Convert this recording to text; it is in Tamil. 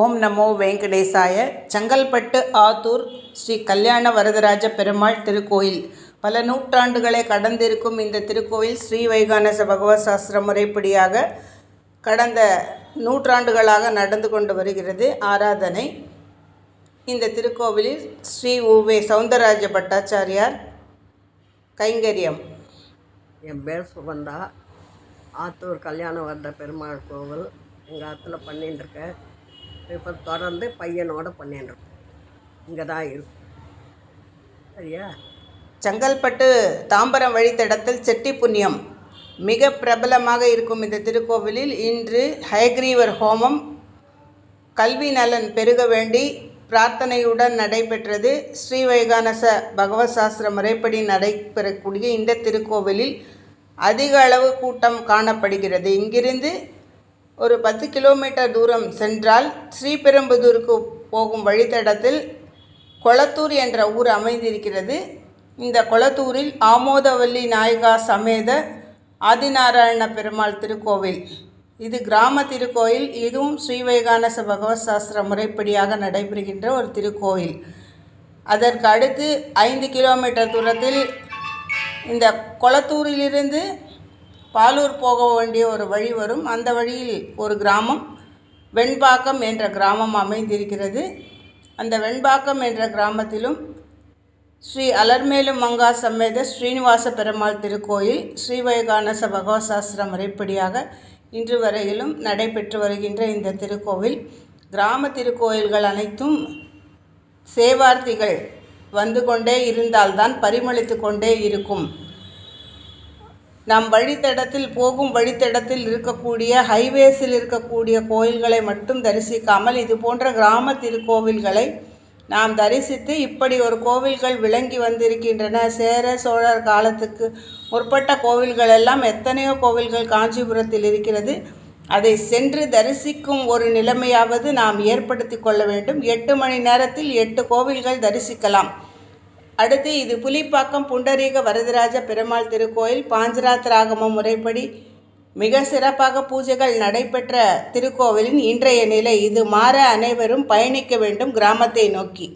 ஓம் நமோ வெங்கடேசாய. செங்கல்பட்டு ஆத்தூர் ஸ்ரீ கல்யாண வரதராஜ பெருமாள் திருக்கோயில். பல நூற்றாண்டுகளை கடந்திருக்கும் இந்த திருக்கோயில் ஸ்ரீ வைகானச பகவத் சாஸ்திர முறைப்படியாக கடந்த நூற்றாண்டுகளாக நடந்து கொண்டு வருகிறது ஆராதனை. இந்த திருக்கோவிலில் ஸ்ரீ உவே சௌந்தரராஜ பட்டாச்சாரியார் கைங்கரியம். என் பேர் சுகந்தா. ஆத்தூர் கல்யாண வரத பெருமாள் கோவில் எங்கள் ஆற்றுல பண்ணிட்டுருக்கேன். இப்போ தொடர்ந்து பையனோடு பண்ணிட்டுருக்கோம். இங்கே தான் இருக்கும். சரியா? செங்கல்பட்டு தாம்பரம் வழித்தடத்தில் செட்டி புண்ணியம் மிக பிரபலமாக இருக்கும் இந்த திருக்கோவிலில் இன்று ஹயக்ரீவர் ஹோமம் கல்வி நலன் பெருக வேண்டி பிரார்த்தனையுடன் நடைபெற்றது. ஸ்ரீ வைகானச பகவத் சாஸ்திர முறைப்படி நடைபெறக்கூடிய இந்த திருக்கோவிலில் அதிக அளவு கூட்டம் காணப்படுகிறது. இங்கிருந்து ஒரு 10 கிலோமீட்டர் தூரம் சென்றால் ஸ்ரீபெரும்புதூருக்கு போகும் வழித்தடத்தில் கொளத்தூர் என்ற ஊர் அமைந்திருக்கிறது. இந்த கொளத்தூரில் ஆமோதவல்லி நாயகா சமேத ஆதிநாராயண பெருமாள் திருக்கோவில். இது கிராம திருக்கோயில். இதுவும் ஸ்ரீ வைகானச பகவத் சாஸ்திர முறைப்படியாக நடைபெறுகின்ற ஒரு திருக்கோயில். அதற்கு அடுத்து 5 கிலோமீட்டர் தூரத்தில் இந்த கொளத்தூரிலிருந்து பாலூர் போக வேண்டிய ஒரு வழி வரும். அந்த வழியில் ஒரு கிராமம் வெண்பாக்கம் என்ற கிராமம் அமைந்திருக்கிறது. அந்த வெண்பாக்கம் என்ற கிராமத்திலும் ஸ்ரீ அலர்மேலு மங்கா சமேத ஸ்ரீனிவாச பெருமாள் திருக்கோயில் ஸ்ரீ வைகானச பகவத் சாஸ்திர முறைப்படியாக இன்று வரையிலும் நடைபெற்று வருகின்ற இந்த திருக்கோவில். கிராம திருக்கோயில்கள் அனைத்தும் சேவார்த்திகள் வந்து கொண்டே இருந்தால்தான் பரிமளித்து கொண்டே இருக்கும். நம் வழித்தடத்தில் போகும் வழித்தடத்தில் இருக்கக்கூடிய ஹைவேஸில் இருக்கக்கூடிய கோயில்களை மட்டும் தரிசிக்காமல் இது போன்ற கிராம திருக்கோவில்களை நாம் தரிசித்து இப்படி ஒரு கோவில்கள் விளங்கி வந்திருக்கின்றன. சேர சோழர் காலத்துக்கு முற்பட்ட கோவில்கள் எல்லாம் எத்தனையோ கோவில்கள் காஞ்சிபுரத்தில் இருக்கிறது. அதை சென்று தரிசிக்கும் ஒரு நிலைமையாவது நாம் ஏற்படுத்தி கொள்ள வேண்டும். 8 மணி நேரத்தில் 8 கோவில்கள் தரிசிக்கலாம். அடுத்து இது புலிப்பாக்கம் புண்டரீக வரதராஜ பெருமாள் திருக்கோயில். பாஞ்சராத்திராகம முறைப்படி மிக சிறப்பாக பூஜைகள் நடைபெற்ற திருக்கோவிலின் இன்றைய நிலை இது. மாற அனைவரும் பயணிக்க வேண்டும் கிராமத்தை நோக்கி.